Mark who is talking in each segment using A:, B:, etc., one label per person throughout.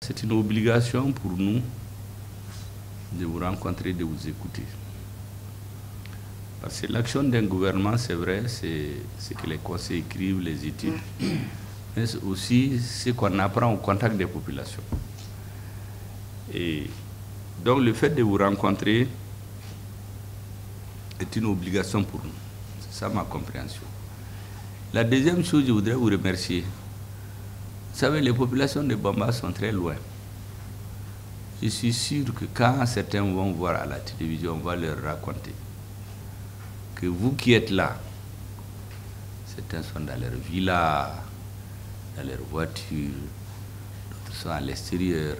A: C'est une obligation pour nous de vous rencontrer, de vous écouter. Parce que l'action d'un gouvernement, c'est vrai, c'est ce que les conseils écrivent, les études, mais c'est aussi ce qu'on apprend au contact des populations. Et donc le fait de vous rencontrer est une obligation pour nous. C'est ça ma compréhension. La deuxième chose, je voudrais vous remercier. Vous savez, les populations de Bamba sont très loin. Je suis sûr que quand certains vont voir à la télévision, on va leur raconter que vous qui êtes là, certains sont dans leur villa, dans leur voiture, d'autres sont à l'extérieur,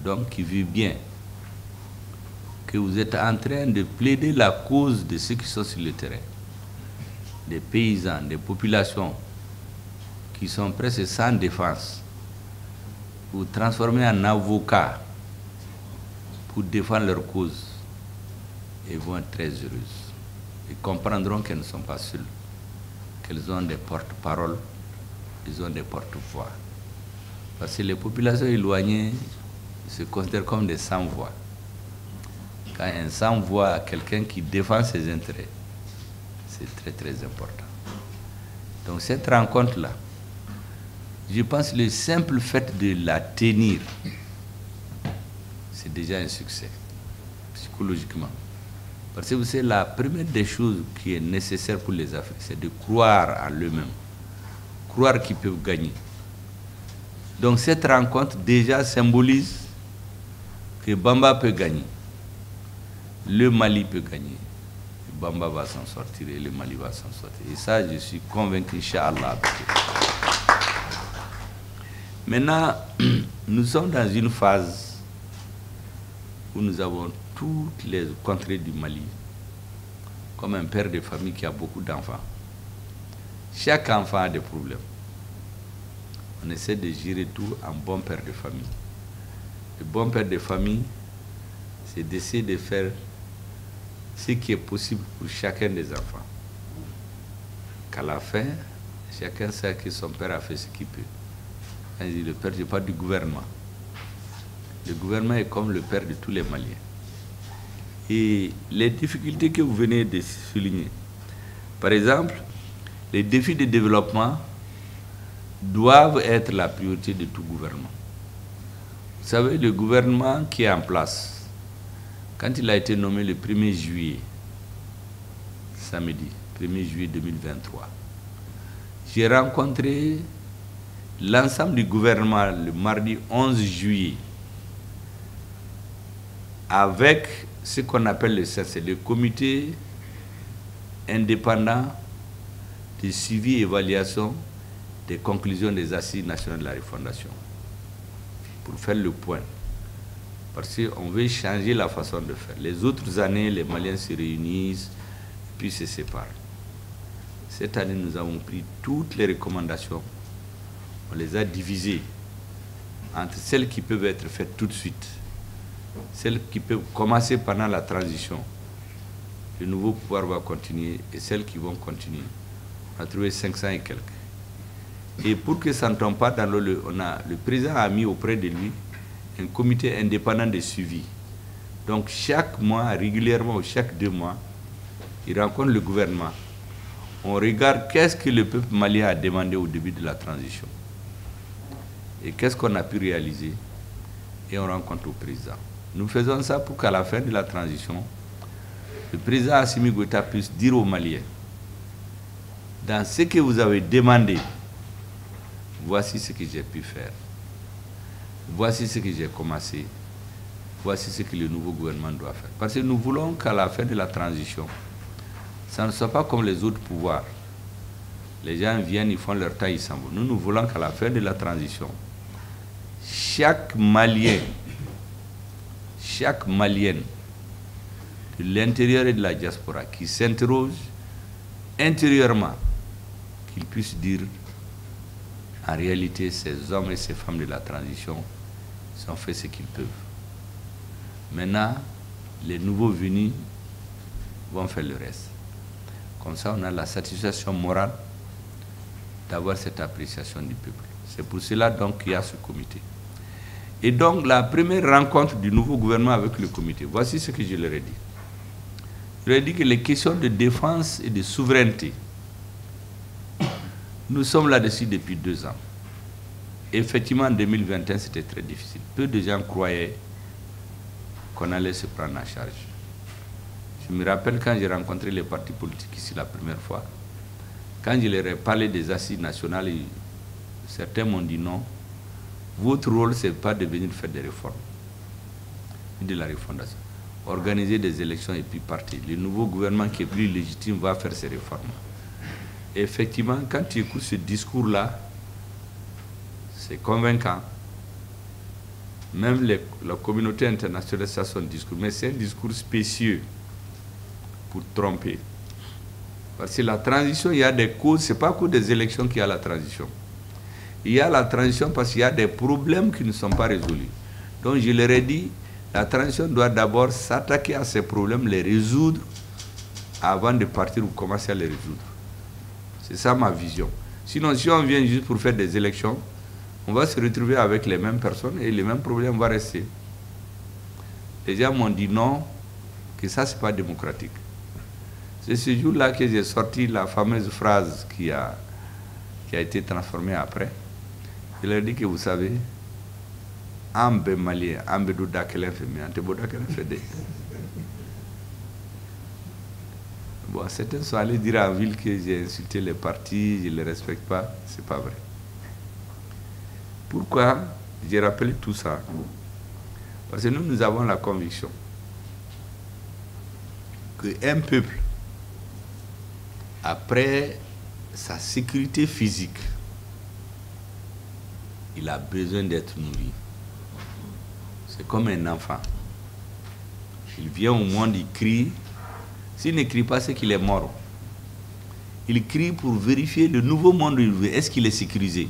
A: donc qui vivent bien. Que vous êtes en train de plaider la cause de ceux qui sont sur le terrain, des paysans, des populations qui sont presque sans défense. Vous transformez en avocats pour défendre leur cause et vont être très heureuses. Ils comprendront qu'elles ne sont pas seules, qu'elles ont des porte-paroles, ils ont des porte-voix. Parce que les populations éloignées se considèrent comme des sans-voix. Quand un sans-voix a quelqu'un qui défend ses intérêts, c'est très très important. Donc cette rencontre-là, je pense que le simple fait de la tenir, c'est déjà un succès, psychologiquement. Parce que vous savez, la première des choses qui est nécessaire pour les Africains, c'est de croire en eux-mêmes, croire qu'ils peuvent gagner. Donc cette rencontre déjà symbolise que Bamba peut gagner, le Mali peut gagner, Bamba va s'en sortir et le Mali va s'en sortir. Et ça, je suis convaincu, Inch'Allah. Maintenant, nous sommes dans une phase où nous avons toutes les contrées du Mali, comme un père de famille qui a beaucoup d'enfants. Chaque enfant a des problèmes. On essaie de gérer tout en bon père de famille. Le bon père de famille, c'est d'essayer de faire ce qui est possible pour chacun des enfants. Qu'à la fin, chacun sait que son père a fait ce qu'il peut. Quand je dis le père, je parle du gouvernement. Le gouvernement est comme le père de tous les Maliens. Et les difficultés que vous venez de souligner, par exemple, les défis de développement doivent être la priorité de tout gouvernement. Vous savez, le gouvernement qui est en place, quand il a été nommé le 1er juillet, samedi, 1er juillet 2023, j'ai rencontré l'ensemble du gouvernement le mardi 11 juillet avec ce qu'on appelle le comité indépendant de suivi et évaluation des conclusions des assises nationales de la refondation pour faire le point. Parce qu'on veut changer la façon de faire. Les autres années, les Maliens se réunissent puis se séparent. Cette année, nous avons pris toutes les recommandations, on les a divisées entre celles qui peuvent être faites tout de suite, celles qui peuvent commencer pendant la transition, le nouveau pouvoir va continuer, et celles qui vont continuer. On a trouvé 500 et quelques. Et pour que ça ne tombe pas dans le président a mis auprès de lui un comité indépendant de suivi. Donc chaque mois, régulièrement, ou chaque 2 mois, il rencontre le gouvernement. On regarde qu'est-ce que le peuple malien a demandé au début de la transition. Et qu'est-ce qu'on a pu réaliser. Et on rencontre le président. Nous faisons ça pour qu'à la fin de la transition, le président Assimi Goïta puisse dire aux Maliens, dans ce que vous avez demandé, voici ce que j'ai pu faire. Voici ce que j'ai commencé. Voici ce que le nouveau gouvernement doit faire. Parce que nous voulons qu'à la fin de la transition, ça ne soit pas comme les autres pouvoirs. Les gens viennent, ils font leur temps, ils s'en vont. Nous voulons qu'à la fin de la transition, chaque Malien, chaque Malienne de l'intérieur et de la diaspora qui s'interroge intérieurement, qu'il puisse dire en réalité ces hommes et ces femmes de la transition ont fait ce qu'ils peuvent. Maintenant, les nouveaux venus vont faire le reste. Comme ça, on a la satisfaction morale d'avoir cette appréciation du peuple. C'est pour cela donc qu'il y a ce comité. Et donc, la première rencontre du nouveau gouvernement avec le comité, voici ce que je leur ai dit. Je leur ai dit que les questions de défense et de souveraineté, nous sommes là-dessus depuis 2 ans. Effectivement, en 2021, c'était très difficile. Peu de gens croyaient qu'on allait se prendre en charge. Je me rappelle quand j'ai rencontré les partis politiques ici la première fois, quand je leur ai parlé des assises nationales, certains m'ont dit non, votre rôle, ce n'est pas de venir faire des réformes, de la refondation. Organiser des élections et puis partir. Le nouveau gouvernement qui est plus légitime va faire ces réformes. Et effectivement, quand tu écoutes ce discours-là, c'est convaincant. Même la communauté internationale, ça son discours. Mais c'est un discours spécieux pour tromper. Parce que la transition, il y a des causes, ce n'est pas à cause des élections qu'il y a la transition. Il y a la transition parce qu'il y a des problèmes qui ne sont pas résolus. Donc je leur ai dit, la transition doit d'abord s'attaquer à ces problèmes, les résoudre, avant de partir ou commencer à les résoudre. C'est ça ma vision. Sinon, si on vient juste pour faire des élections, on va se retrouver avec les mêmes personnes et les mêmes problèmes vont rester. Les gens m'ont dit non, que ça, ce n'est pas démocratique. C'est ce jour-là que j'ai sorti la fameuse phrase qui a été transformée après. Je leur ai dit que vous savez, Ambe malien, Ambe douda kelen femi, ante boda kelen fede. Bon, certains sont allés dire en ville que j'ai insulté les partis, je ne les respecte pas, c'est pas vrai. Pourquoi j'ai rappelé tout ça? Parce que nous avons la conviction qu'un peuple, après sa sécurité physique, il a besoin d'être nourri. C'est comme un enfant. Il vient au monde, il crie. S'il ne crie pas, c'est qu'il est mort. Il crie pour vérifier le nouveau monde où il vit. Est-ce qu'il est sécurisé?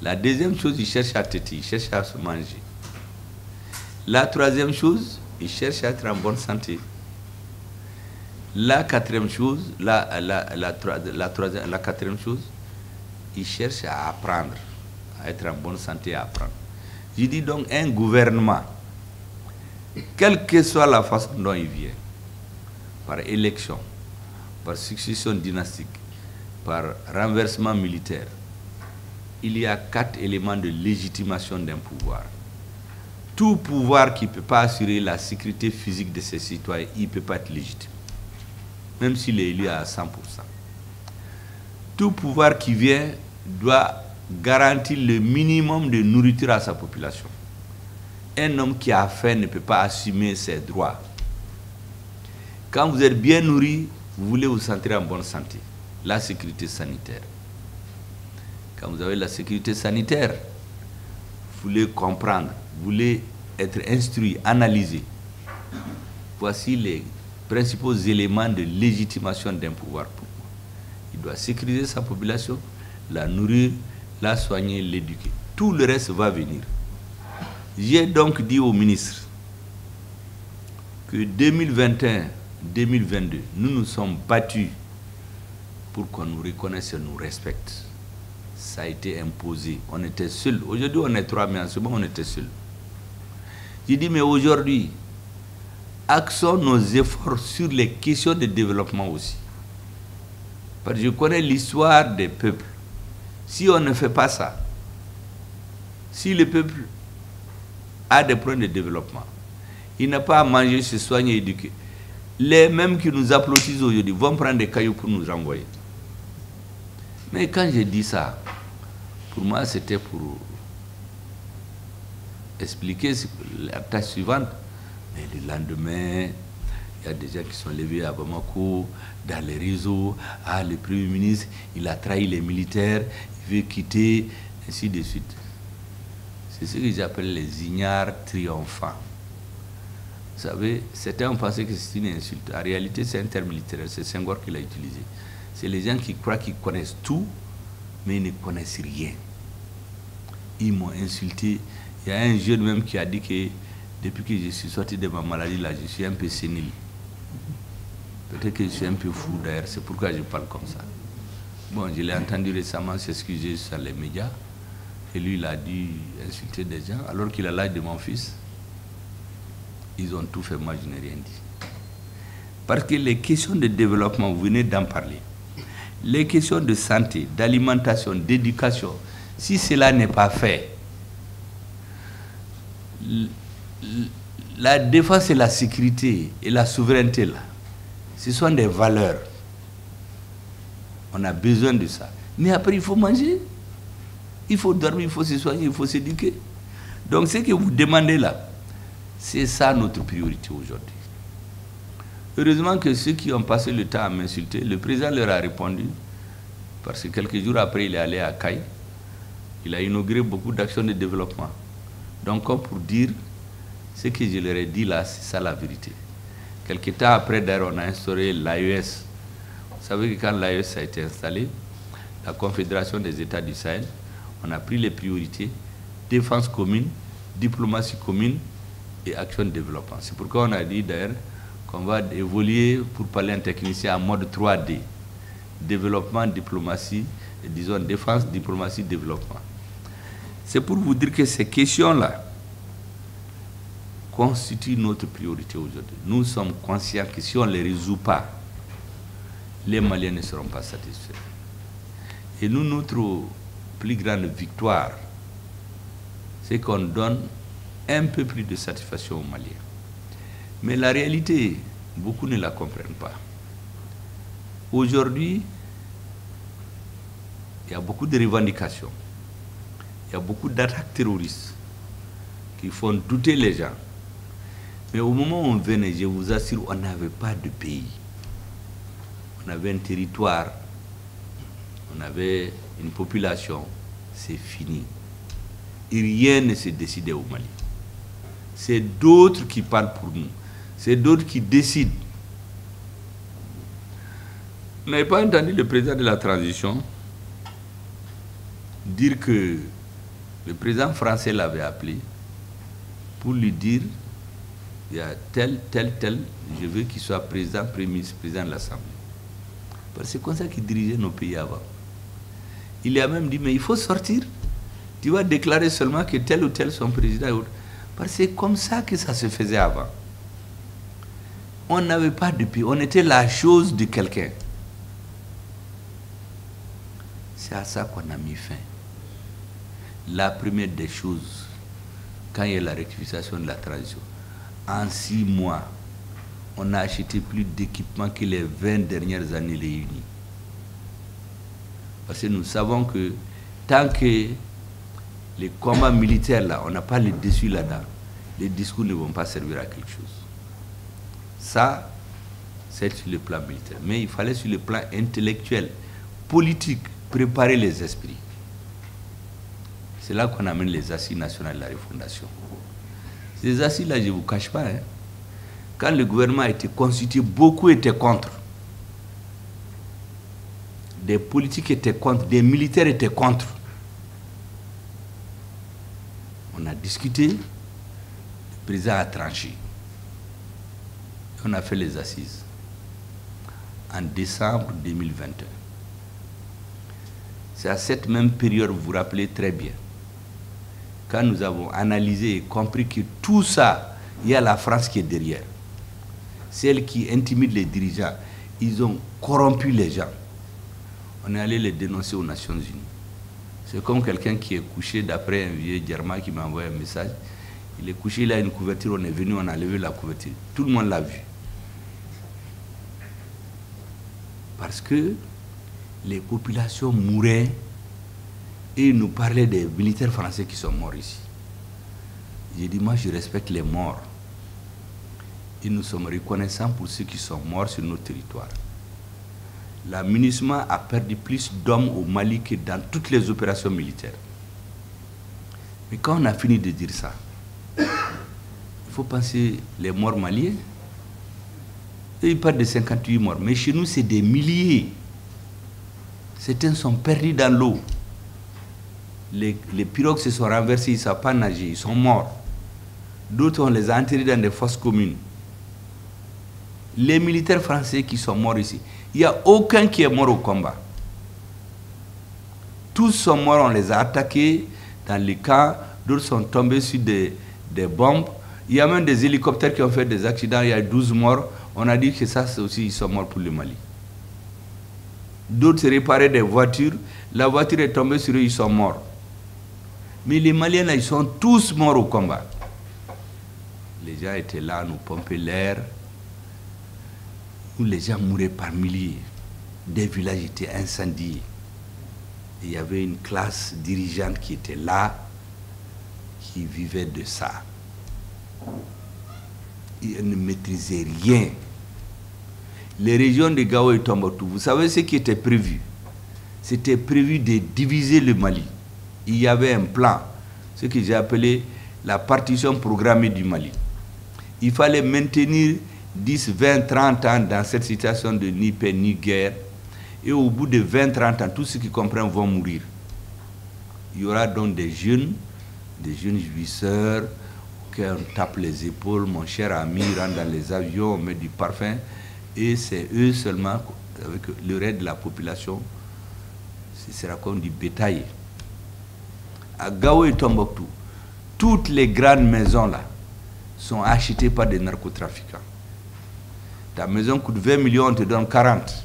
A: La deuxième chose, il cherche à téter, il cherche à se manger. La troisième chose, il cherche à être en bonne santé. La quatrième chose, la quatrième chose, il cherche à apprendre, à être en bonne santé, à apprendre. Je dis donc un gouvernement, quelle que soit la façon dont il vient, par élection, par succession dynastique, par renversement militaire, il y a 4 éléments de légitimation d'un pouvoir. Tout pouvoir qui ne peut pas assurer la sécurité physique de ses citoyens, il ne peut pas être légitime, même s'il est élu à 100%. Tout pouvoir qui vient doit garantir le minimum de nourriture à sa population. Un homme qui a faim ne peut pas assumer ses droits. Quand vous êtes bien nourri, vous voulez vous sentir en bonne santé. La sécurité sanitaire. Quand vous avez la sécurité sanitaire, vous voulez comprendre, vous voulez être instruit, analysé. Voici les principaux éléments de légitimation d'un pouvoir. Il doit sécuriser sa population, la nourrir, la soigner, l'éduquer. Tout le reste va venir. J'ai donc dit au ministre que 2021-2022, nous nous sommes battus pour qu'on nous reconnaisse et nous respecte. Ça a été imposé. On était seuls. Aujourd'hui, on est 3, mais en ce moment, on était seuls. J'ai dit, mais aujourd'hui, axons nos efforts sur les questions de développement aussi. Parce que je connais l'histoire des peuples. Si on ne fait pas ça, si le peuple a des problèmes de développement, il n'a pas à manger, se soigner, éduquer, les mêmes qui nous applaudissent aujourd'hui vont prendre des cailloux pour nous renvoyer. Mais quand j'ai dit ça, pour moi, c'était pour expliquer la tâche suivante. Mais le lendemain, il y a des gens qui sont levés à Bamako, dans les réseaux. Ah, le Premier ministre, il a trahi les militaires, il veut quitter, ainsi de suite. C'est ce que j'appelle les ignares triomphants. Vous savez, certains ont pensé que c'est une insulte. En réalité, c'est un terme littéraire, c'est Senghor qui l'a utilisé. C'est les gens qui croient qu'ils connaissent tout, mais ils ne connaissent rien. Ils m'ont insulté. Il y a un jeune même qui a dit que depuis que je suis sorti de ma maladie, là, je suis un peu sénile. Peut-être que je suis un peu fou d'ailleurs, c'est pourquoi je parle comme ça. Bon, je l'ai entendu récemment s'excuser sur les médias. Et lui, il a dû insulter des gens, alors qu'il a l'âge de mon fils. Ils ont tout fait, moi je n'ai rien dit. Parce que les questions de développement, vous venez d'en parler. Les questions de santé, d'alimentation, d'éducation, si cela n'est pas fait, la défense et la sécurité et la souveraineté, là, ce sont des valeurs. On a besoin de ça. Mais après, il faut manger, il faut dormir, il faut se soigner, il faut s'éduquer. Donc ce que vous demandez là, c'est ça notre priorité aujourd'hui. Heureusement que ceux qui ont passé le temps à m'insulter, le président leur a répondu, parce que quelques jours après, il est allé à Caille. Il a inauguré beaucoup d'actions de développement. Donc, comme pour dire, ce que je leur ai dit là, c'est ça la vérité. Quelque temps après, d'ailleurs, on a instauré l'AES. Vous savez que quand l'AES a été installé, la Confédération des États du Sahel, on a pris les priorités, défense commune, diplomatie commune et action de développement. C'est pourquoi on a dit d'ailleurs qu'on va évoluer, pour parler en technicien, en mode 3D. Développement, diplomatie, et disons défense, diplomatie, développement. C'est pour vous dire que ces questions-là constituent notre priorité aujourd'hui. Nous sommes conscients que si on ne les résout pas, les Maliens ne seront pas satisfaits. Et nous, notre plus grande victoire, c'est qu'on donne un peu plus de satisfaction aux Maliens. Mais la réalité, beaucoup ne la comprennent pas. Aujourd'hui, il y a beaucoup de revendications. Il y a beaucoup d'attaques terroristes qui font douter les gens. Mais au moment où on venait, je vous assure, on n'avait pas de pays. On avait un territoire, on avait une population, c'est fini. Et rien ne s'est décidé au Mali. C'est d'autres qui parlent pour nous. C'est d'autres qui décident. Vous n'avez pas entendu le président de la transition dire que le président français l'avait appelé pour lui dire il y a tel, je veux qu'il soit président, premier ministre, président de l'Assemblée. Parce que c'est comme ça qu'il dirigeait nos pays avant. Il lui a même dit, mais il faut sortir. Tu vas déclarer seulement que tel ou tel son président. Parce que c'est comme ça que ça se faisait avant. On n'avait pas de pays, on était la chose de quelqu'un. C'est à ça qu'on a mis fin. La première des choses, quand il y a la rectification de la transition, en 6 mois, on a acheté plus d'équipements que les 20 dernières années réunies. Parce que nous savons que tant que les combats militaires là, on n'a pas le dessus là-dedans, les discours ne vont pas servir à quelque chose. Ça, c'est sur le plan militaire. Mais il fallait sur le plan intellectuel, politique, préparer les esprits. C'est là qu'on amène les assises nationales de la refondation. Ces assises-là, je ne vous cache pas, hein, quand le gouvernement a été constitué, beaucoup étaient contre. Des politiques étaient contre, des militaires étaient contre. On a discuté, le président a tranché. On a fait les assises en décembre 2021. C'est à cette même période, vous vous rappelez très bien, quand nous avons analysé et compris que tout ça, il y a la France qui est derrière. C'est elle qui intimide les dirigeants. Ils ont corrompu les gens. On est allé les dénoncer aux Nations Unies. C'est comme quelqu'un qui est couché, d'après un vieux Germain qui m'a envoyé un message. Il est couché, il a une couverture, on est venu, on a levé la couverture. Tout le monde l'a vu. Parce que les populations mouraient et ils nous parlaient des militaires français qui sont morts ici. J'ai dit, moi je respecte les morts. Et nous sommes reconnaissants pour ceux qui sont morts sur notre territoire. La MINUSMA a perdu plus d'hommes au Mali que dans toutes les opérations militaires. Mais quand on a fini de dire ça, il faut penser les morts maliens. Et ils parlent de 58 morts, mais chez nous c'est des milliers. Certains sont perdus dans l'eau. Les pirogues se sont renversées, ils ne savent pas nager, ils sont morts. D'autres, on les a enterrés dans des fosses communes. Les militaires français qui sont morts ici, il n'y a aucun qui est mort au combat. Tous sont morts, on les a attaqués dans les camps, d'autres sont tombés sur des bombes. Il y a même des hélicoptères qui ont fait des accidents, il y a 12 morts. On a dit que ça aussi, ils sont morts pour le Mali. D'autres réparaient des voitures, la voiture est tombée sur eux, ils sont morts. Mais les Maliens, là, ils sont tous morts au combat. Les gens étaient là, nous pompaient l'air, où les gens mouraient par milliers. Des villages étaient incendiés. Il y avait une classe dirigeante qui était là, qui vivait de ça. Ils ne maîtrisaient rien. Les régions de Gao et Tombouctou, vous savez ce qui était prévu? C'était prévu de diviser le Mali. Il y avait un plan, ce que j'ai appelé la partition programmée du Mali. Il fallait maintenir 10, 20, 30 ans dans cette situation de ni paix ni guerre. Et au bout de 20, 30 ans, tous ceux qui comprennent vont mourir. Il y aura donc des jeunes jouisseurs, qu'on tape les épaules, mon cher ami, rentre dans les avions, on met du parfum. Et c'est eux seulement, avec le reste de la population, ce sera comme du bétail. À Gao et Tombouctou, toutes les grandes maisons là sont achetées par des narcotrafiquants. Ta maison coûte 20 millions, on te donne 40.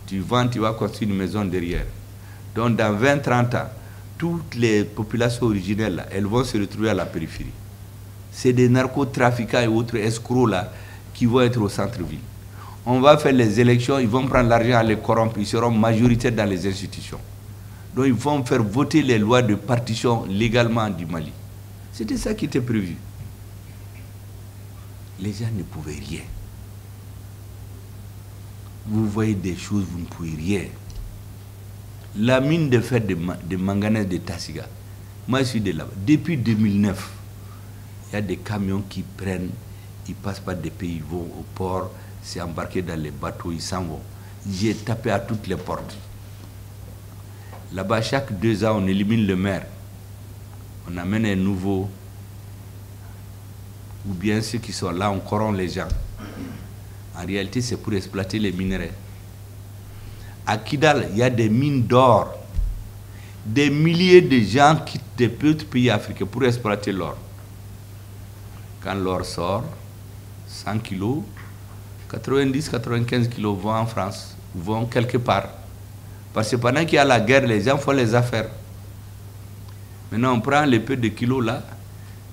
A: Tu vends, tu vas construire une maison derrière. Donc dans 20-30 ans, toutes les populations originelles là, elles vont se retrouver à la périphérie. C'est des narcotrafiquants et autres escrocs là qui vont être au centre-ville. On va faire les élections, ils vont prendre l'argent à les corrompre, ils seront majoritaires dans les institutions. Donc ils vont faire voter les lois de partition légalement du Mali. C'était ça qui était prévu. Les gens ne pouvaient rien. Vous voyez des choses, vous ne pouvez rien. La mine de fer de manganèse de Tassiga, moi je suis de là-bas. Depuis 2009, il y a des camions qui prennent, ils passent par des pays, ils vont au port, c'est embarqué dans les bateaux, ils s'en vont. J'ai tapé à toutes les portes. Là-bas, chaque 2 ans, on élimine le maire. On amène un nouveau. Ou bien ceux qui sont là, on corrompt les gens. En réalité, c'est pour exploiter les minerais. À Kidal, il y a des mines d'or. Des milliers de gens quittent des petits pays africains pour exploiter l'or. Quand l'or sort, 100 kilos, 90-95 kilos vont en France, vont quelque part. Parce que pendant qu'il y a la guerre, les gens font les affaires. Maintenant, on prend les peu de kilos là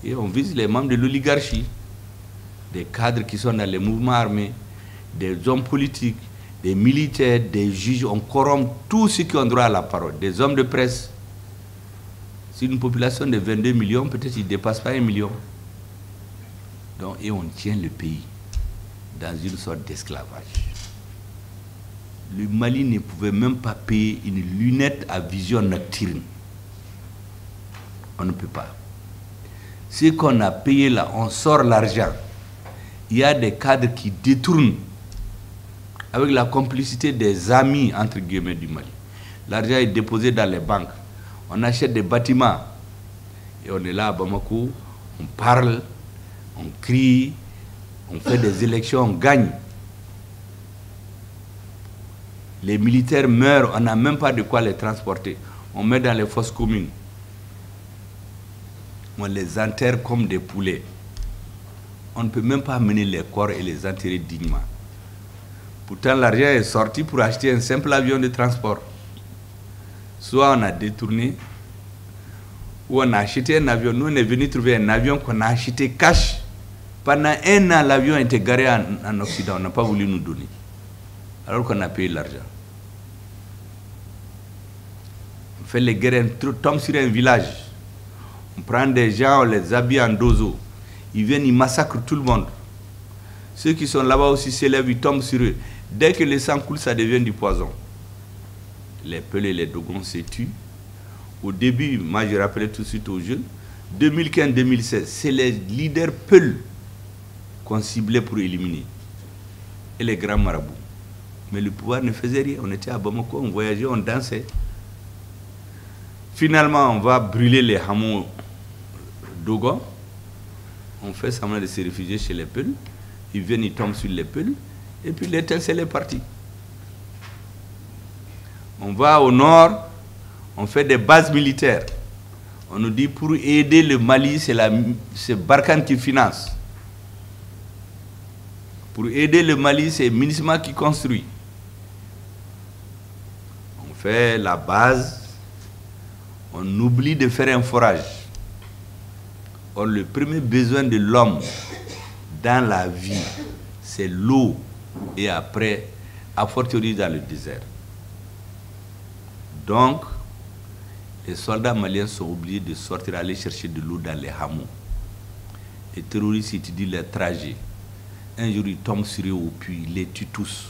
A: et on vise les membres de l'oligarchie. Des cadres qui sont dans les mouvements armés, des hommes politiques, des militaires, des juges. On corrompt tous ceux qui ont droit à la parole. Des hommes de presse. Si une population de 22 millions, peut-être qu'ils ne dépassent pas 1 million. Donc, et on tient le pays dans une sorte d'esclavage. Le Mali ne pouvait même pas payer une lunette à vision nocturne. On ne peut pas. Ce qu'on a payé là, on sort l'argent. Il y a des cadres qui détournent avec la complicité des amis, entre guillemets, du Mali. L'argent est déposé dans les banques. On achète des bâtiments. Et on est là à Bamako, on parle, on crie, on fait des élections, on gagne. Les militaires meurent, on n'a même pas de quoi les transporter. On met dans les fosses communes. On les enterre comme des poulets. On ne peut même pas amener les corps et les enterrer dignement. Pourtant, l'argent est sorti pour acheter un simple avion de transport. Soit on a détourné, ou on a acheté un avion. Nous, on est venu trouver un avion qu'on a acheté cash. Pendant 1 an, l'avion était garé en Occident. On n'a pas voulu nous donner. Alors qu'on a payé l'argent. On fait les guerres, on tombe sur un village. On prend des gens, on les habille en dozo. Ils viennent, ils massacrent tout le monde. Ceux qui sont là-bas aussi s'élèvent, ils tombent sur eux. Dès que le sang coule, ça devient du poison. Les Peuls et les Dogons se tuent. Au début, moi je rappelais tout de suite aux jeunes, 2015-2016, c'est les leaders Peuls qu'on ciblait pour éliminer. Et les grands marabouts. Mais le pouvoir ne faisait rien. On était à Bamako, on voyageait, on dansait. Finalement, on va brûler les hameaux Dogon. On fait semblant de se réfugier chez les Peuls. Ils viennent, ils tombent sur les Peuls. Et puis l'étincelle est partie. On va au nord, on fait des bases militaires. On nous dit pour aider le Mali, c'est Barkhane qui finance. Pour aider le Mali, c'est MINUSMA qui construit. On fait la base, on oublie de faire un forage. Or, le premier besoin de l'homme dans la vie, c'est l'eau. Et après, a fortiori dans le désert. Donc, les soldats maliens sont obligés de sortir, aller chercher de l'eau dans les hameaux. Les terroristes étudient leur trajet. Un jour, ils tombent sur eux au puits, ils les tuent tous.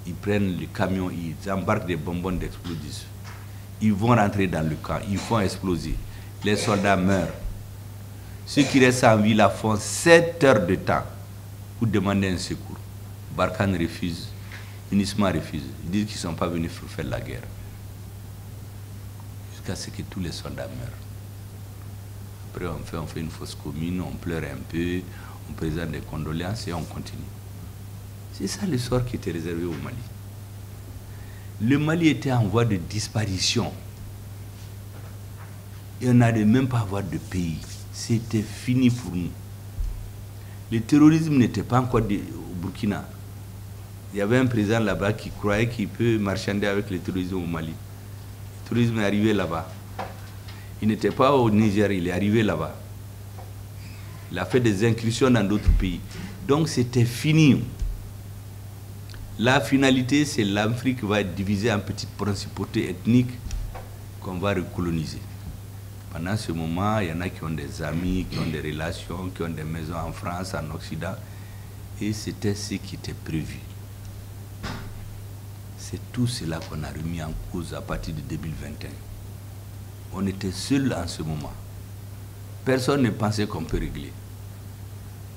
A: Ils prennent le camion, ils embarquent des bonbons d'explosifs. Ils vont rentrer dans le camp, ils font exploser. Les soldats meurent. Ceux qui restent en vie là font 7 heures de temps pour demander un secours. Barkhane refuse, MINUSMA refuse. Ils disent qu'ils ne sont pas venus pour faire la guerre. Jusqu'à ce que tous les soldats meurent. Après, on fait une fausse commune, on pleure un peu, on présente des condoléances et on continue. C'est ça le sort qui était réservé au Mali. Le Mali était en voie de disparition. Et on n'allait même pas avoir de pays. C'était fini pour nous. Le terrorisme n'était pas encore au Burkina. Il y avait un président là-bas qui croyait qu'il peut marchander avec le terrorisme au Mali. Le terrorisme est arrivé là-bas. Il n'était pas au Niger, il est arrivé là-bas. Il a fait des incursions dans d'autres pays. Donc c'était fini. La finalité, c'est l'Afrique va être divisée en petites principautés ethniques qu'on va recoloniser. Pendant ce moment, il y en a qui ont des amis, qui ont des relations, qui ont des maisons en France, en Occident. Et c'était ce qui était prévu. C'est tout cela qu'on a remis en cause à partir de 2021. On était seuls en ce moment. Personne ne pensait qu'on peut régler.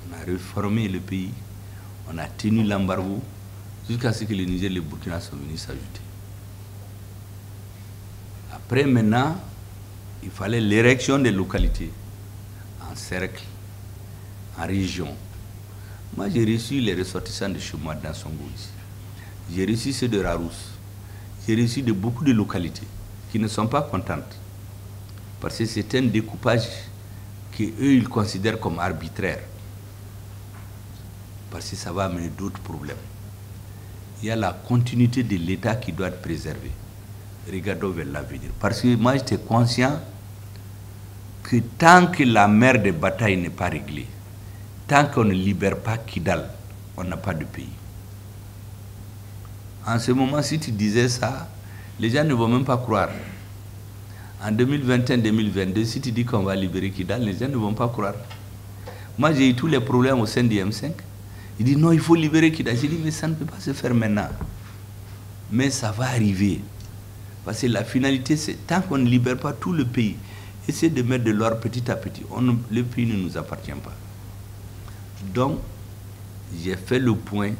A: On a réformé le pays, on a tenu l'embargo, jusqu'à ce que le Niger et le Burkina sont venus s'ajouter. Après, maintenant, il fallait l'érection des localités, en cercle, en région. Moi, j'ai reçu les ressortissants de chez moi dans Songo ici. J'ai reçu ceux de Rarousse. J'ai reçu de beaucoup de localités qui ne sont pas contentes. Parce que c'est un découpage qu'eux, ils considèrent comme arbitraire. Parce que ça va amener d'autres problèmes. Il y a la continuité de l'État qui doit être préservée. Regardons vers l'avenir. Parce que moi, j'étais conscient que tant que la mer de bataille n'est pas réglée, tant qu'on ne libère pas Kidal, on n'a pas de pays. En ce moment, si tu disais ça, les gens ne vont même pas croire. En 2021-2022, si tu dis qu'on va libérer Kidal, les gens ne vont pas croire. Moi, j'ai eu tous les problèmes au sein du M5. Il dit non, il faut libérer Kidal. J'ai dit mais ça ne peut pas se faire maintenant. Mais ça va arriver. Parce que la finalité, c'est tant qu'on ne libère pas tout le pays, essayer de mettre de l'ordre petit à petit. Le pays ne nous appartient pas. Donc, j'ai fait le point.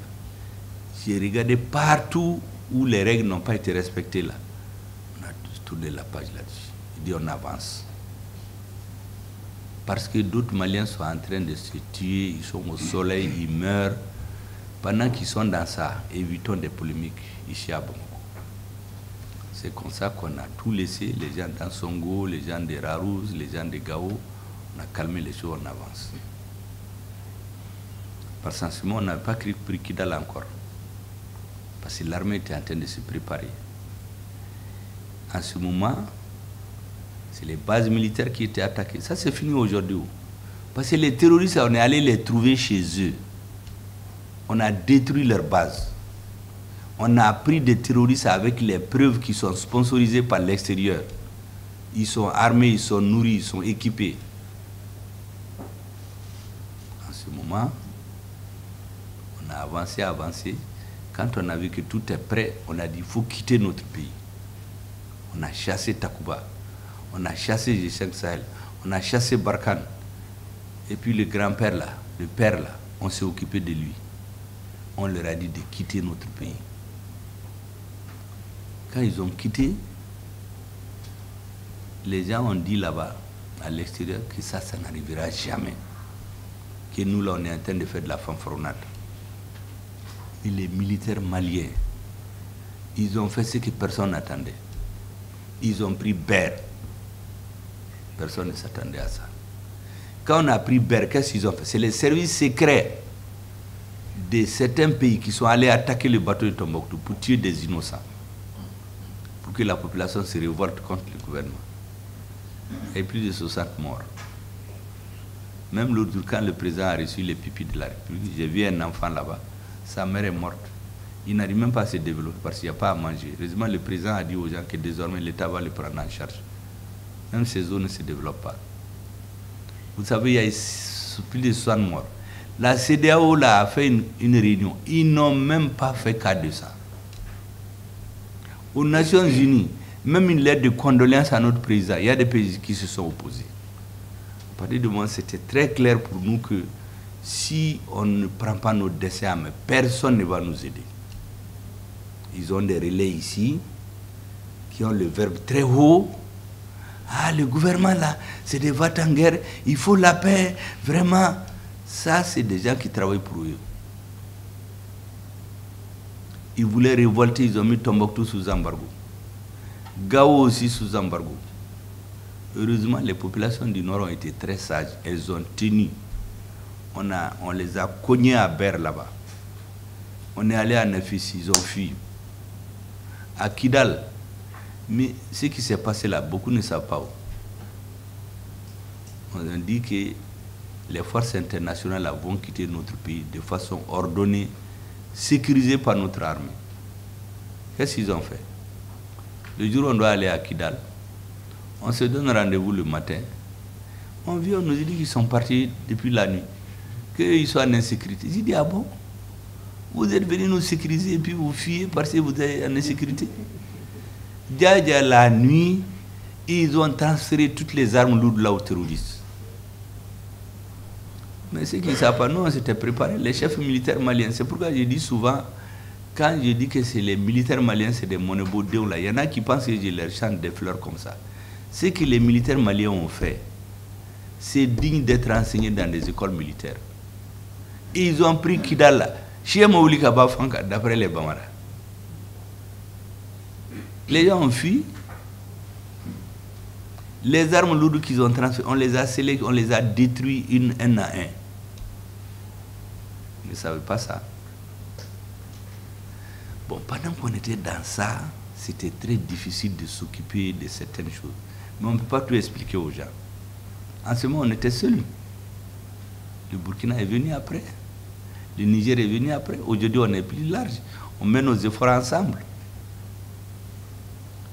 A: J'ai regardé partout où les règles n'ont pas été respectées là. On a tourné la page là-dessus. Il dit on avance. Parce que d'autres Maliens sont en train de se tuer, ils sont au soleil, ils meurent. Pendant qu'ils sont dans ça, évitons des polémiques ici à Bamako. C'est comme ça qu'on a tout laissé, les gens dans Songo, les gens de Rarousse, les gens de Gao. On a calmé les choses, on avance. Parce qu'en ce moment, on n'avait pas pris Kidal encore. Parce que l'armée était en train de se préparer. En ce moment, c'est les bases militaires qui étaient attaquées. Ça, c'est fini aujourd'hui. Parce que les terroristes, on est allé les trouver chez eux. On a détruit leurs bases. On a pris des terroristes avec les preuves qui sont sponsorisées par l'extérieur. Ils sont armés, ils sont nourris, ils sont équipés. En ce moment, on a avancé. Quand on a vu que tout est prêt, on a dit qu'il faut quitter notre pays. On a chassé Takuba, on a chassé G5 Sahel, on a chassé Barkhane. Et puis le grand-père là, le père là, on s'est occupé de lui. On leur a dit de quitter notre pays. Quand ils ont quitté, les gens ont dit là-bas, à l'extérieur, que ça n'arrivera jamais. Que nous là, on est en train de faire de la fanfaronnade. Et les militaires maliens, ils ont fait ce que personne n'attendait. Ils ont pris Ber. Personne ne s'attendait à ça. Quand on a pris Berk, qu'est-ce qu'ils ont fait? C'est les services secrets de certains pays qui sont allés attaquer le bateau de Tombouctou pour tuer des innocents, pour que la population se révolte contre le gouvernement. Il y a eu plus de 60 morts. Même l'autre jour, quand le président a reçu les pipis de la République, j'ai vu un enfant là-bas, sa mère est morte. Il n'arrive même pas à se développer parce qu'il n'y a pas à manger. Heureusement, le président a dit aux gens que désormais l'État va le prendre en charge. Même ces zones ne se développent pas. Vous savez, il y a plus de 60 morts. La CEDEAO là, a fait une réunion. Ils n'ont même pas fait cas de ça. Aux Nations Unies, même une lettre de condoléances à notre président, il y a des pays qui se sont opposés. À partir du moment où c'était très clair pour nous que si on ne prend pas nos décès, personne ne va nous aider. Ils ont des relais ici qui ont le verbe très haut. Ah, le gouvernement là, c'est des va-t-en-guerre, il faut la paix, vraiment. Ça, c'est des gens qui travaillent pour eux. Ils voulaient révolter, ils ont mis Tombouctou sous embargo. Gao aussi sous embargo. Heureusement, les populations du Nord ont été très sages. Elles ont tenu. On les a cognés à Ber là-bas. On est allé à Nefis, ils ont fui. À Kidal. Mais ce qui s'est passé là, beaucoup ne savent pas où. On a dit que les forces internationales vont quitter notre pays de façon ordonnée, sécurisée par notre armée. Qu'est-ce qu'ils ont fait? Le jour où on doit aller à Kidal, on se donne rendez-vous le matin. On vient, on nous dit qu'ils sont partis depuis la nuit, qu'ils sont en insécurité. J'ai dit, ah bon? Vous êtes venus nous sécuriser et puis vous fuyez parce que vous êtes en insécurité? Déjà la nuit, ils ont transféré toutes les armes lourdes là aux terroristes. Mais ce qu'ils ne savent pas, nous on s'était préparé, les chefs militaires maliens. C'est pourquoi je dis souvent, quand je dis que c'est les militaires maliens, c'est des monobodéons là, il y en a qui pensent que je leur chante des fleurs comme ça. Ce que les militaires maliens ont fait, c'est digne d'être enseigné dans des écoles militaires. Et ils ont pris Kidal, chez Maoulika Bafanka, d'après les Bamara. Les gens ont fui. Les armes lourdes qu'ils ont transférées, on les a scellées, on les a détruites un à un. Ils ne savaient pas ça. Bon, pendant qu'on était dans ça, c'était très difficile de s'occuper de certaines choses. Mais on ne peut pas tout expliquer aux gens. En ce moment, on était seuls. Le Burkina est venu après. Le Niger est venu après. Aujourd'hui, on est plus large. On met nos efforts ensemble.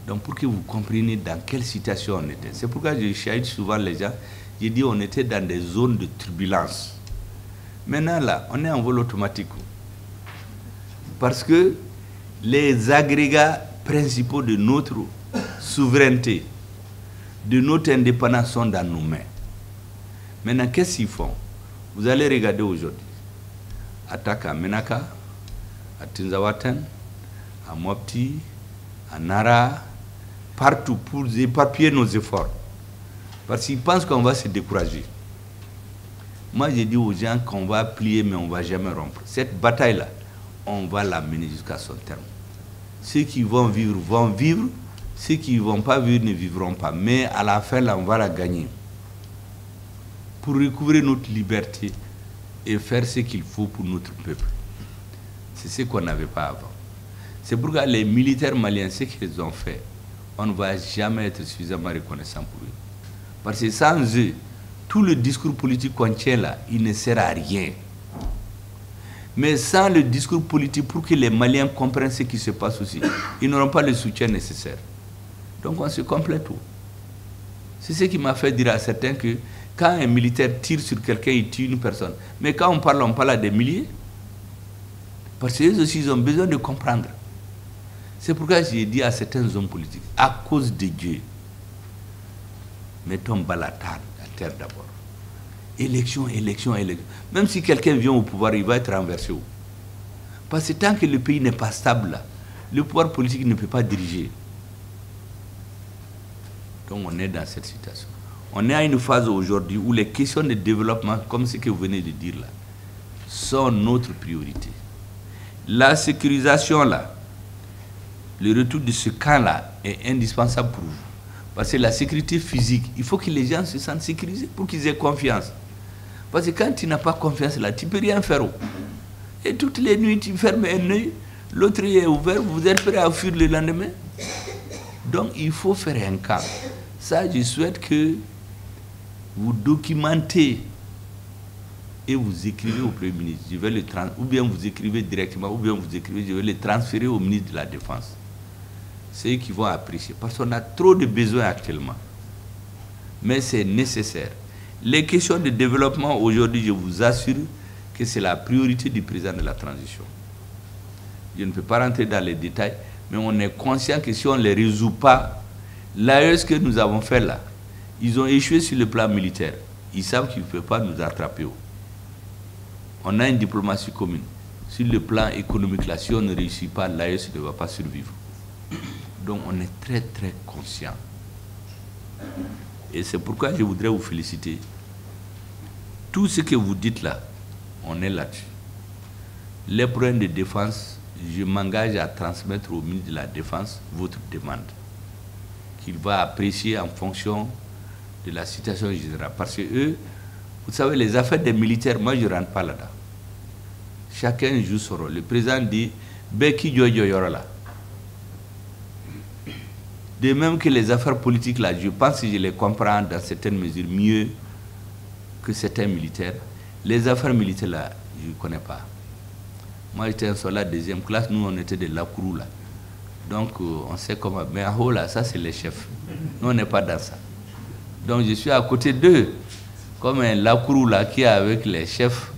A: Donc, pour que vous compreniez dans quelle situation on était. C'est pourquoi je chahute souvent les gens. J'ai dit on était dans des zones de turbulence. Maintenant, là, on est en vol automatique. Parce que les agrégats principaux de notre souveraineté, de notre indépendance sont dans nos mains. Maintenant, qu'est-ce qu'ils font? Vous allez regarder aujourd'hui. Attaque à Menaka, à Tinzawatan, à Mopti, à Nara, partout pour éparpiller nos efforts. Parce qu'ils pensent qu'on va se décourager. Moi, j'ai dit aux gens qu'on va plier, mais on ne va jamais rompre. Cette bataille-là, on va la mener jusqu'à son terme. Ceux qui vont vivre, ceux qui ne vont pas vivre ne vivront pas. Mais à la fin, là, on va la gagner. Pour recouvrir notre liberté et faire ce qu'il faut pour notre peuple. C'est ce qu'on n'avait pas avant. C'est pourquoi les militaires maliens, ce qu'ils ont fait, on ne va jamais être suffisamment reconnaissant pour eux. Parce que sans eux, tout le discours politique qu'on tient là, il ne sert à rien. Mais sans le discours politique, pour que les Maliens comprennent ce qui se passe aussi, ils n'auront pas le soutien nécessaire. Donc on se complète tout. C'est ce qui m'a fait dire à certains que quand un militaire tire sur quelqu'un, il tue une personne. Mais quand on parle à des milliers. Parce qu'eux aussi, ils ont besoin de comprendre. C'est pourquoi j'ai dit à certains hommes politiques, à cause de Dieu, mettons bas la terre d'abord. Élection, élection, élection. Même si quelqu'un vient au pouvoir, il va être renversé. Parce que tant que le pays n'est pas stable, là, le pouvoir politique ne peut pas diriger. Donc on est dans cette situation. On est à une phase aujourd'hui où les questions de développement, comme ce que vous venez de dire là, sont notre priorité. La sécurisation là, le retour de ce camp là est indispensable pour vous. Parce que la sécurité physique, il faut que les gens se sentent sécurisés pour qu'ils aient confiance. Parce que quand tu n'as pas confiance là, tu ne peux rien faire. Et toutes les nuits, tu fermes un œil, l'autre est ouvert, vous êtes prêt à fuir le lendemain. Donc il faut faire un camp. Ça, je souhaite que vous documentez et vous écrivez au Premier ministre. Je vais ou bien vous écrivez directement, ou bien vous écrivez, je vais le transférer au ministre de la Défense. C'est eux qui vont apprécier. Parce qu'on a trop de besoins actuellement. Mais c'est nécessaire. Les questions de développement aujourd'hui, je vous assure que c'est la priorité du président de la transition. Je ne peux pas rentrer dans les détails, mais on est conscient que si on ne les résout pas, l'AES que nous avons fait là, ils ont échoué sur le plan militaire. Ils savent qu'ils ne peuvent pas nous attraper. On a une diplomatie commune. Sur le plan économique, là, si on ne réussit pas, l'AES ne va pas survivre. Donc on est très très conscient. Et c'est pourquoi je voudrais vous féliciter. Tout ce que vous dites là, on est là-dessus. Les problèmes de défense, je m'engage à transmettre au ministre de la Défense votre demande, qu'il va apprécier en fonction de la situation générale. Parce que eux, vous savez, les affaires des militaires, moi je ne rentre pas là-dedans. Chacun joue son rôle. Le président dit, Beki Yoyorala. De même que les affaires politiques, là, je pense que je les comprends dans certaines mesures mieux que certains militaires. Les affaires militaires, là, je ne connais pas. Moi, j'étais un soldat de deuxième classe, nous, on était de Lakourou, là. Donc, on sait comment. Mais en haut, là, ça, c'est les chefs. Nous, on n'est pas dans ça. Donc, je suis à côté d'eux, comme un Lakourou, là, qui est avec les chefs.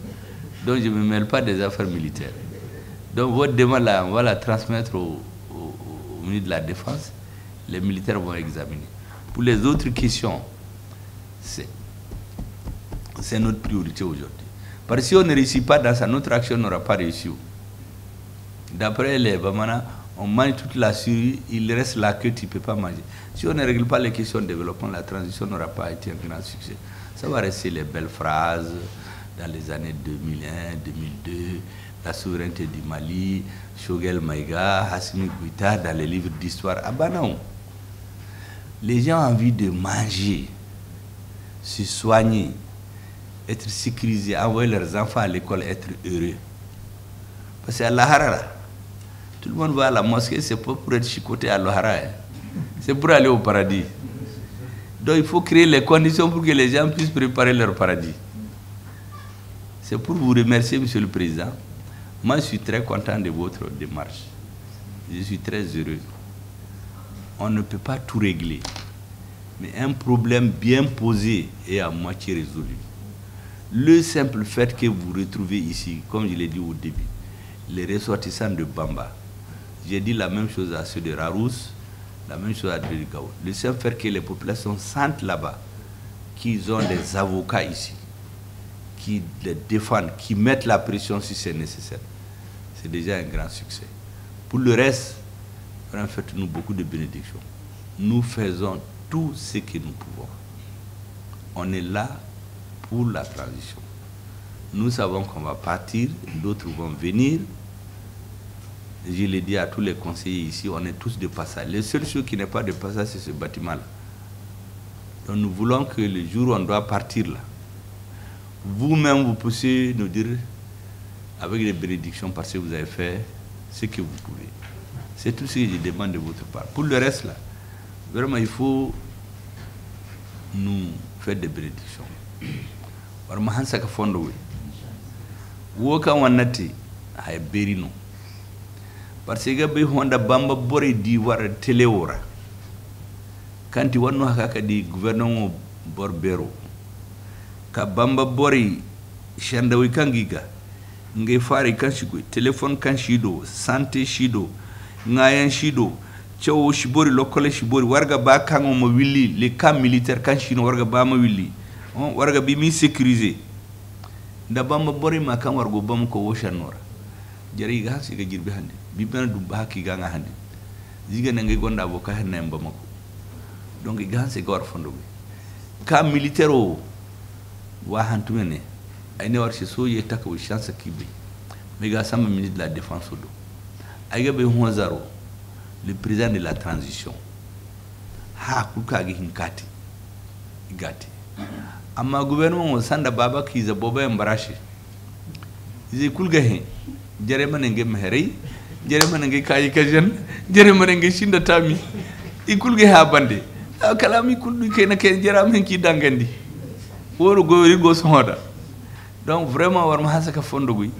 A: Donc, je ne me mêle pas des affaires militaires. Donc, votre demande, là, on va la transmettre au ministre de la Défense. Les militaires vont examiner. Pour les autres questions, c'est notre priorité aujourd'hui. Parce que si on ne réussit pas dans ça, notre action n'aura pas réussi. D'après les Bamana, on mange toute la survie, il reste là que tu ne peux pas manger. Si on ne règle pas les questions de développement, la transition n'aura pas été un grand succès. Ça va rester les belles phrases dans les années 2001, 2002, la souveraineté du Mali, Choguel Maïga, Hassimi Goïta, dans les livres d'histoire. Ah ben non. Les gens ont envie de manger, se soigner, être sécurisés, envoyer leurs enfants à l'école, être heureux. Parce qu'à l'Ahara, tout le monde va à la mosquée, c'est pas pour être chicoté à l'Ahara, hein. C'est pour aller au paradis. Donc il faut créer les conditions pour que les gens puissent préparer leur paradis. C'est pour vous remercier, Monsieur le Président. Moi, je suis très content de votre démarche. Je suis très heureux. On ne peut pas tout régler. Mais un problème bien posé est à moitié résolu. Le simple fait que vous retrouvez ici, comme je l'ai dit au début, les ressortissants de Bamba, j'ai dit la même chose à ceux de Rarousse, la même chose à Délikaou. Le simple fait que les populations sentent là-bas qu'ils ont des avocats ici, qui les défendent, qui mettent la pression si c'est nécessaire, c'est déjà un grand succès. Pour le reste, faites-nous beaucoup de bénédictions. Nous faisons tout ce que nous pouvons. On est là pour la transition. Nous savons qu'on va partir, d'autres vont venir. Je l'ai dit à tous les conseillers ici, on est tous de passage. Le seul chose qui n'est pas de passage, c'est ce bâtiment-là. Donc nous voulons que le jour où on doit partir là, vous-même vous puissiez nous dire avec des bénédictions parce que vous avez fait ce que vous pouvez. C'est tout ce que je demande de votre part. Pour le reste là, vraiment il faut nous faire des bénédictions. Vraiment hansa ka fondo we. Wo kan wannati hay berino. Parce que be honda Bamba bore di war telewora. Kanti wanno haka di gouvernement borbero. Ka Bamba bore shandawi kangiga. Nge fare kan shigo téléphone kan shido, santé shido, ngayen shido, cewo shibori lokole shibori warga ba kango mo willi les camps militaires kan shino warga ba ma willi. On warga bi mi sécuriser. Nda Bamba bore ma kan wargo bam ko wo shanora. Jari ga hasi ga jirbi hande. Bi bana dum ba ki ga nga hande. Ziga na ngay gonda avocat hen na mbamako. Donc ga hasi ga war fondo bi. Camp militaire o wa hantumene. Aïne war so ye taka wi chance kibe mais ga sama ministre de la défense do ayga be honzaro le président de la transition ha kulka gi hinkati igati amma gouvernement o sanda baba kiza boba embarashi zai kulga he jere manenge mehrei jere manenge kayi kajan jere manenge shinda tami ikulge ha bande kalami kuldu ke na ke jera men ki dangandi woro go sonda donc vraiment war ma hasaka fondo guy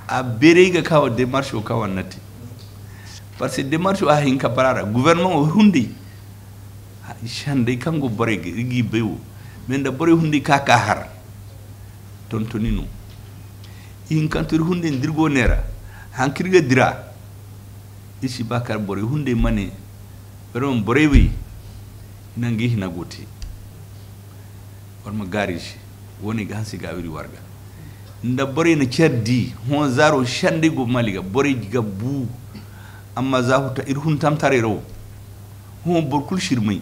A: a berega kawo démarche o kawo nati parce que démarche a hinka parara gouvernement o hundi shande kango borege igi bewo men da bore hundi kaka har tontonino in kantor hunde ndirgo nera hankirga dira isi bakar bore hunde mane beron borewi nangi hina goti warma garishi woni gansi gawiri warga nda bore na cerdi hon zaro shande go maliga bore diga bu amma zahuta irhun tamtare ro hon borkul shirmai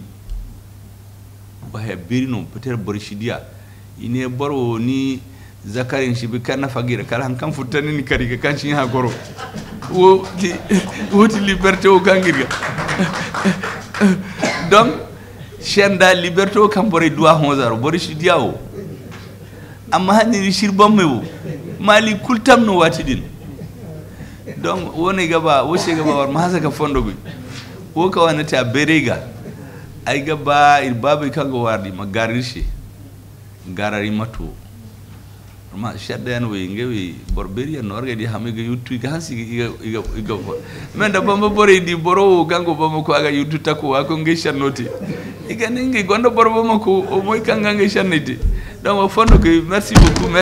A: bahe berino peut-être bore shidia ine boro ni zakarin shi bi kana fagira kala han kan futani ni kari kan shi ha goro woti liberté o kangirga donc chenda liberté o kam bore doa honzaro bore shidia o amma hani shirbam mewo mali kultam no watidin donc woni gaba wo se gaba war ma ka fondo bi wo ka wana ta berega ay gaba il babu kango wardi magarishi garari matu ma shaddan we ngewi borberia no orgadi hamiga yuttu ga hansi iga men da bamba bore di boro gango bamba ko aga yuttu takko wa ko ngi shannoti iga ningi gondo boro bamba ko o moy kanga ngi shanniti donc fondo ko merci beaucoup